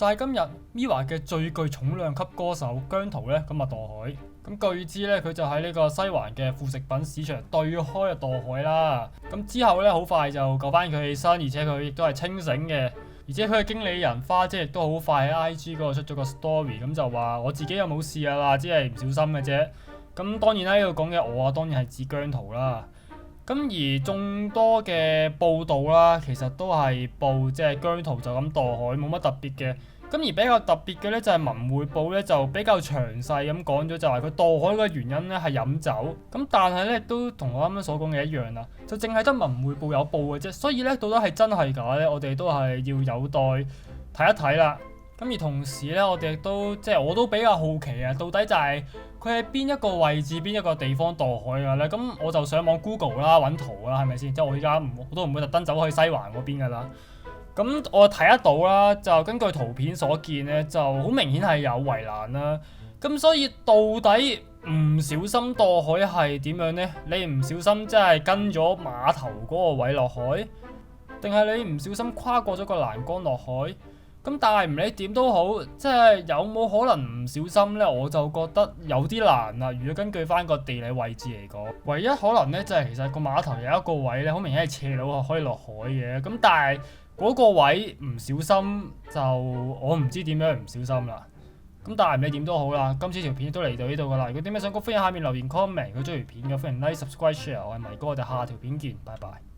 就係今日 MIRROR 嘅最具重量級歌手姜濤咧，咁啊墮海。咁據知咧，佢就喺呢個西環嘅副食品市場對開啊墮海啦。咁之後咧，好快就救翻佢起身，而且佢亦都係清醒嘅。而且佢嘅經理人花姐亦都好快喺 IG 嗰度出咗個 story，咁就話我自己又冇事啊啦，只係唔小心嘅啫。咁當然啦，呢度講嘅我啊，當然係指姜濤啦。咁而眾多嘅報道啦，其實都係報即係姜濤就咁墮海，冇乜特別嘅。咁而比較特別嘅咧，就係文匯報咧就比較詳細咁講咗，就係佢墮海嘅原因咧係飲酒。咁但係咧都同我啱啱所講嘅一樣啦，就淨係得文匯報有報嘅啫。所以咧到底係真係假咧，我哋都係要有待睇一睇啦。咁而同時咧，我哋亦都即係我都比較好奇啊，到底就係佢喺邊一個位置、邊一個地方墮海㗎咧？咁我就上網 Google 啦，揾圖啦，係咪先？即係我而家我都唔會特登走去西環嗰邊㗎啦。咁我睇得到啦，就根據圖片所見咧，就好明顯係有圍欄啦。咁所以到底唔小心墮海係點樣呢？你唔小心即係跟咗碼頭嗰個位落海，定係你唔小心跨過咗個欄杆落海？咁但係唔理點都好，即係有冇可能唔小心呢？我就覺得有啲難啦。如果根據翻個地理位置嚟講，唯一可能呢，就係其實個碼頭有一個位呢，好明顯係斜路可以落海嘅。咁但係嗰個位唔小心就我唔知點樣唔小心啦。咁但係唔理點都好啦，今次條片都嚟到呢度噶啦。如果點樣想講，歡迎下面留言 comment。如果中意片嘅歡迎 like、subscribe、share。我係米哥，我哋下條片見，拜拜。